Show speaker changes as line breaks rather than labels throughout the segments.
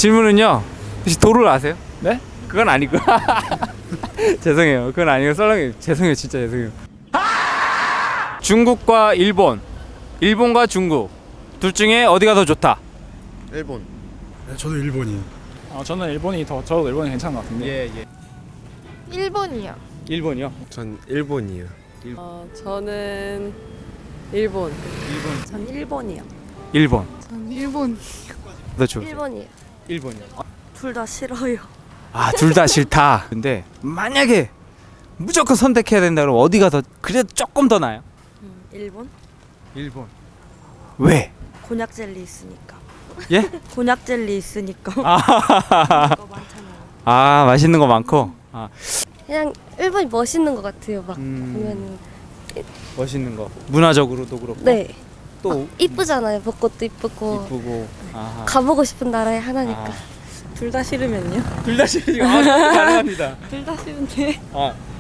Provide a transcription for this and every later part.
질문은요. 혹시 도를 아세요?
네?
그건 아니고. 죄송해요. 그건 아니고 썰렁이 죄송해요. 진짜 죄송해요. 중국과 일본, 일본과 중국 둘 중에 어디가 더 좋다?
일본.
네, 저도 일본이요.
저는 저도 일본이 괜찮은 것 같은데.
예.
일본이요.
일본이요?
전 일본이요.
저는 일본.
일본.
전 일본이요.
일본.
전 일본.
더 좋으세요?
일본이요.
일본이요.
둘 다 싫어요.
아, 둘 다 싫다. 근데 만약에 무조건 선택해야 된다 그러면 어디가 더 그래도 조금 더 나아요?
일본?
일본. 왜?
곤약 젤리 있으니까.
예?
곤약 젤리 있으니까.
거 많잖아요.
아, 맛있는 거 많고. 아,
그냥 일본이 멋있는 것 같아요. 막
음.
보면은
멋있는 거. 문화적으로도 그렇고.
네
또
이쁘잖아요. 벚꽃도 이쁘고
이쁘고. 아하.
가보고 싶은 나라의 하나니까.
아.
둘 다 싫으면요?
둘 다 싫으니까 가능합니다.
둘 다 싫은데.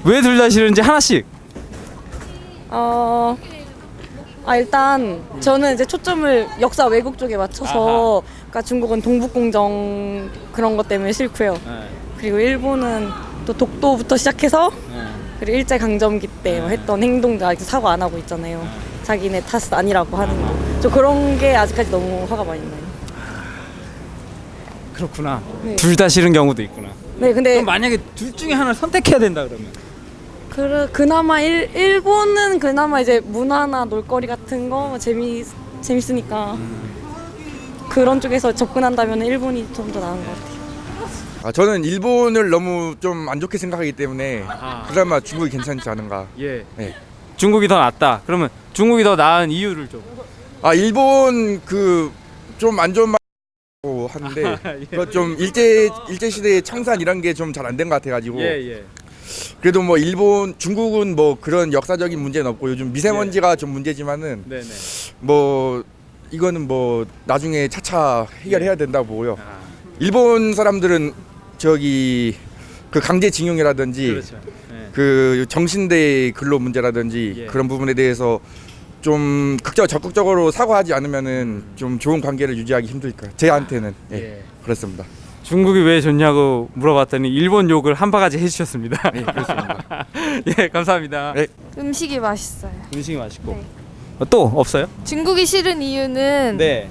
왜 둘 다 싫은지 하나씩.
일단 저는 이제 초점을 역사 왜곡 쪽에 맞춰서, 그러니까 중국은 동북공정 그런 것 때문에 싫고요. 그리고 일본은 또 독도부터 시작해서 그리고 일제 강점기 때 했던 행동들 아직 사과 안 하고 있잖아요. 자기네 탓 아니라고 하는 거. 저 그런 게 아직까지 너무 화가 많이 나요.
그렇구나.
네.
둘 다 싫은 경우도 있구나.
네, 근데
그럼 만약에 둘 중에 하나를 선택해야 된다 그러면
그나마 일본은 그나마 이제 문화나 놀거리 같은 거 재밌으니까 그런 쪽에서 접근한다면 일본이 좀 더 나은 것 같아요.
저는 일본을 너무 좀 안 좋게 생각하기 때문에
아하.
그나마 중국이 괜찮지 않은가.
예.
네.
중국이 더 낫다. 그러면 중국이 더 나은 이유를 좀.
일본 그 좀 안 좋은 말고 하는데 그 좀 일제 시대의 청산 이런 게 좀 잘 안 된 것 같아가지고.
예.
그래도 뭐 중국은 뭐 그런 역사적인 문제는 없고 요즘 미세먼지가 좀 문제지만은
네네.
뭐 이거는 뭐 나중에 차차 해결해야 된다고 보고요.
아,
일본 사람들은 저기 그 강제징용이라든지
그렇죠. 예.
그 정신대 근로 문제라든지
예.
그런 부분에 대해서 좀 적극적으로 사과하지 않으면은 좀 좋은 관계를 유지하기 힘들 거예요. 제한테는
예.
그렇습니다.
중국이 왜 좋냐고 물어봤더니 일본 욕을 한 바가지 해주셨습니다.
네, 그렇습니다.
예, 감사합니다.
네.
음식이 맛있어요.
음식이 맛있고.
네.
또 없어요?
중국이 싫은 이유는
네.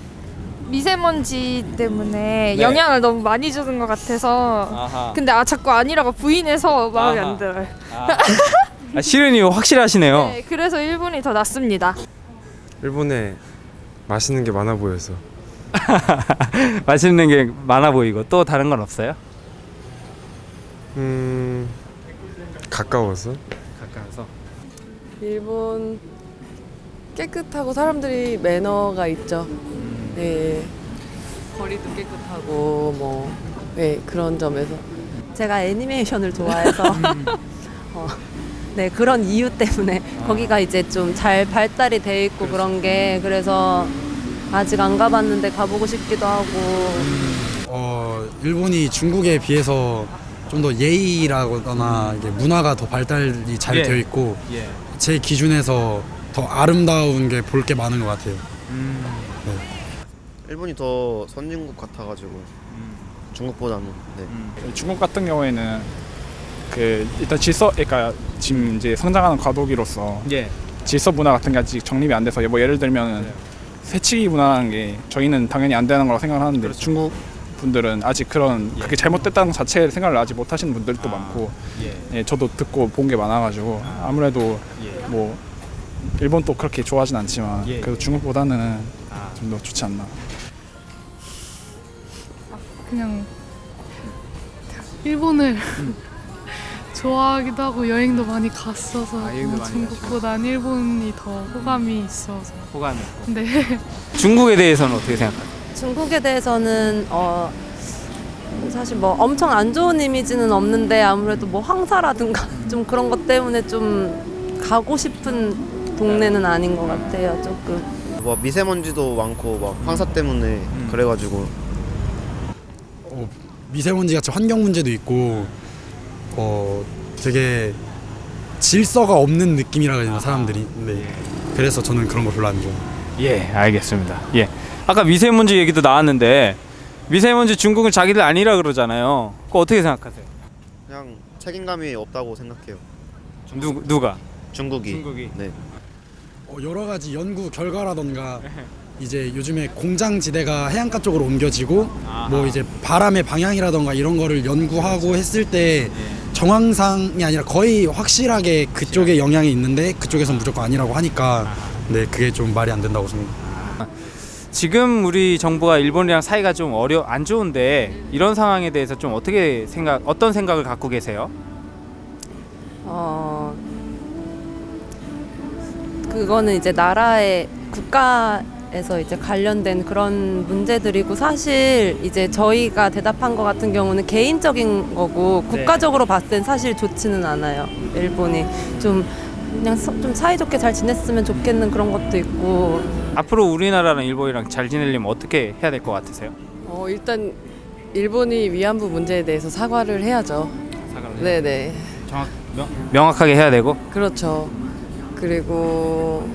미세먼지 때문에
네.
영향을 너무 많이 주는 것 같아서.
아하.
근데 자꾸 아니라고 부인해서 마음에
아하.
안 들어요.
싫은 이유 확실하시네요.
네, 그래서 일본이 더 낫습니다.
일본에 맛있는 게 많아 보여서.
맛있는 게 많아 보이고 또 다른 건 없어요?
가까워서.
가까워서.
일본 깨끗하고 사람들이 매너가 있죠. 네. 거리도 깨끗하고 뭐 그런 점에서 제가 애니메이션을 좋아해서 네, 그런 이유 때문에 거기가 이제 좀 잘 발달이 돼 있고 그런 게 그래서 아직 안 가봤는데 가보고 싶기도 하고.
일본이 중국에 비해서 좀 더 예의라거나 이게 문화가 더 발달이 잘
예.
되어 있고
예.
제 기준에서 더 아름다운 게 볼 게 많은 것 같아요.
일본이 더 선진국 같아가지고 중국보다는. 네.
중국 같은 경우에는 그 일단 그러니까 지금 이제 성장하는 과도기로서
예.
질서 문화 같은 게 아직 정립이 안 돼서 뭐 예를 들면 새치기 문화라는 게 저희는 당연히 안 되는 거라고 생각을 하는데
그렇죠.
중국 분들은 아직 그게 잘못됐다는 자체를 생각을 아직 못 하시는 분들도 많고. 예, 저도 듣고 본 게 많아가지고 아무래도 뭐 일본 또 그렇게 좋아하진 않지만 그래도 중국보다는 좀 더 좋지 않나.
그냥 일본을 좋아하기도 하고 여행도 많이 갔어서
여행도 많이
중국보단 일본이 더 호감이 있어서.
호감이.
네.
중국에 대해서는 어떻게 생각하세요?
중국에 대해서는 사실 뭐 엄청 안 좋은 이미지는 없는데 아무래도 뭐 황사라든가 좀 그런 것 때문에 좀 가고 싶은 동네는 아닌 것 같아요. 조금
뭐 미세먼지도 많고 막 황사 때문에 그래가지고.
미세먼지 같이 환경 문제도 있고 되게 질서가 없는 느낌이라 해야 되나 사람들이. 네. 그래서 저는 그런 거 별로 안 좋아해요.
예, 알겠습니다. 예. 아까 미세먼지 얘기도 나왔는데 미세먼지 중국은 자기들 아니라 그러잖아요. 그거 어떻게 생각하세요?
그냥 책임감이 없다고 생각해요.
누가?
중국이.
중국이.
네.
여러 가지 연구 결과라던가 이제 요즘에 공장지대가 해안가 쪽으로 옮겨지고 뭐 이제 바람의 방향이라던가 이런 거를 연구하고 했을 때 정황상이 아니라 거의 확실하게 그쪽에 영향이 있는데 그쪽에선 무조건 아니라고 하니까 네 그게 좀 말이 안 된다고 생각합니다.
지금 우리 정부가 일본이랑 사이가 좀 안 좋은데 이런 상황에 대해서 좀 어떤 생각을 갖고 계세요?
그거는 이제 나라의 국가에서 이제 관련된 그런 문제들이고 사실 이제 저희가 대답한 것 같은 경우는 개인적인 거고 국가적으로 봤을 땐 사실 좋지는 않아요. 일본이 좀 그냥 좀 사이좋게 잘 지냈으면 좋겠는 그런 것도 있고.
앞으로 우리나라랑 일본이랑 잘 지내려면 어떻게 해야 될 것 같으세요?
일단 일본이 위안부 문제에 대해서 사과를 해야죠. 네네.
명확하게 해야 되고.
그렇죠. 그리고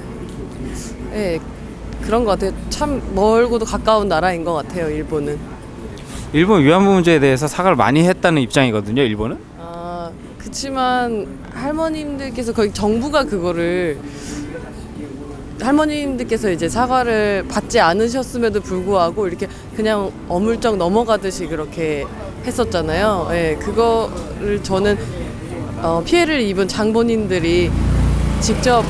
그런 것 같아요. 참 멀고도 가까운 나라인 것 같아요. 일본은.
일본 위안부 문제에 대해서 사과를 많이 했다는 입장이거든요. 일본은.
그렇지만 할머님들께서 거의 정부가 그거를 할머님들께서 이제 사과를 받지 않으셨음에도 불구하고 이렇게 그냥 어물쩍 넘어가듯이 그렇게 했었잖아요. 그거를 저는 피해를 입은 장본인들이 직접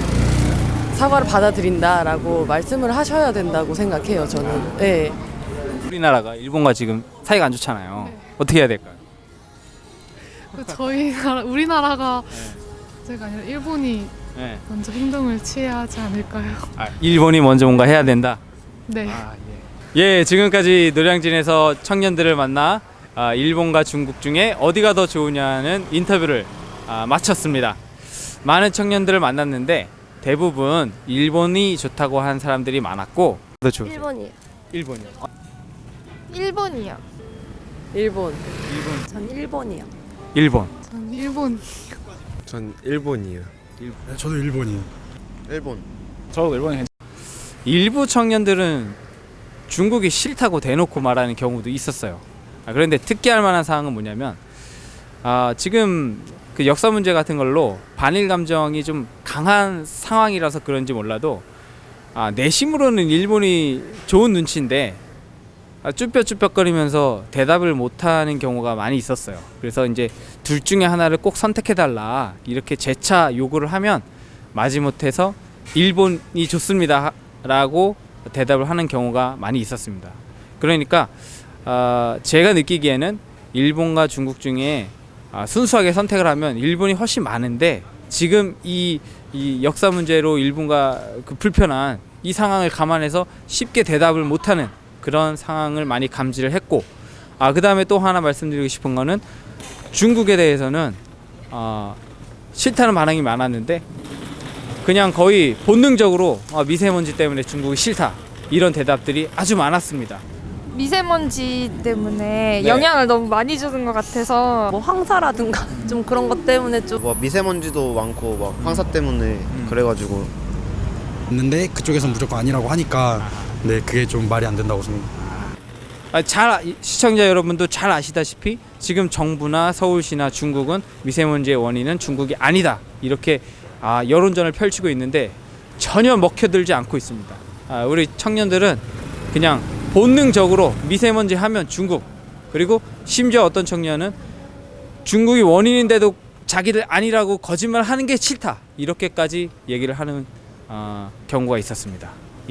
사과를 받아들인다라고 말씀을 하셔야 된다고 생각해요. 저는.
우리나라가 일본과 지금 사이가 안 좋잖아요. 어떻게 해야 될까요?
우리나라가 제가 아니라 일본이 먼저 행동을 취해야 하지 않을까요?
일본이 먼저 뭔가 해야 된다.
네.
예, 지금까지 노량진에서 청년들을 만나 일본과 중국 중에 어디가 더 좋으냐는 인터뷰를 마쳤습니다. 많은 청년들을 만났는데 대부분 일본이 좋다고 한 사람들이 많았고 더 좋으세요?
일본이요.
일본이요.
일본이요.
일본.
전 일본이요.
일본.
전 일본.
전 일본이요.
네, 저도 일본이요.
일본.
저도 일본이
일부 청년들은 중국이 싫다고 대놓고 말하는 경우도 있었어요. 그런데 특기할 만한 사항은 뭐냐면 지금 그 역사 문제 같은 걸로 반일 감정이 좀 강한 상황이라서 그런지 몰라도 내심으로는 일본이 좋은 눈치인데 쭈뼛쭈뼛거리면서 대답을 못하는 경우가 많이 있었어요. 그래서 이제 둘 중에 하나를 꼭 선택해달라 이렇게 재차 요구를 하면 마지못해서 일본이 좋습니다 라고 대답을 하는 경우가 많이 있었습니다. 그러니까 제가 느끼기에는 일본과 중국 중에 순수하게 선택을 하면 일본이 훨씬 많은데 지금 이 역사 문제로 일본과 그 불편한 이 상황을 감안해서 쉽게 대답을 못하는 그런 상황을 많이 감지를 했고 그 다음에 또 하나 말씀드리고 싶은 거는 중국에 대해서는 싫다는 반응이 많았는데 그냥 거의 본능적으로 미세먼지 때문에 중국이 싫다 이런 대답들이 아주 많았습니다.
미세먼지 때문에 영향을 너무 많이 주는 것 같아서
뭐 황사라든가 좀 그런 것 때문에 좀
뭐 미세먼지도 많고 막 황사 때문에 그래가지고
있는데 그쪽에선 무조건 아니라고 하니까 네 그게 좀 말이 안 된다고 생각합니다.
시청자 여러분도 잘 아시다시피 지금 정부나 서울시나 중국은 미세먼지의 원인은 중국이 아니다 이렇게 여론전을 펼치고 있는데 전혀 먹혀들지 않고 있습니다. 우리 청년들은 그냥 본능적으로 미세먼지 하면 중국, 그리고 심지어 어떤 청년은 중국이 원인인데도 자기들 아니라고 거짓말 하는 게 싫다 이렇게까지 얘기를 하는 경우가 있었습니다.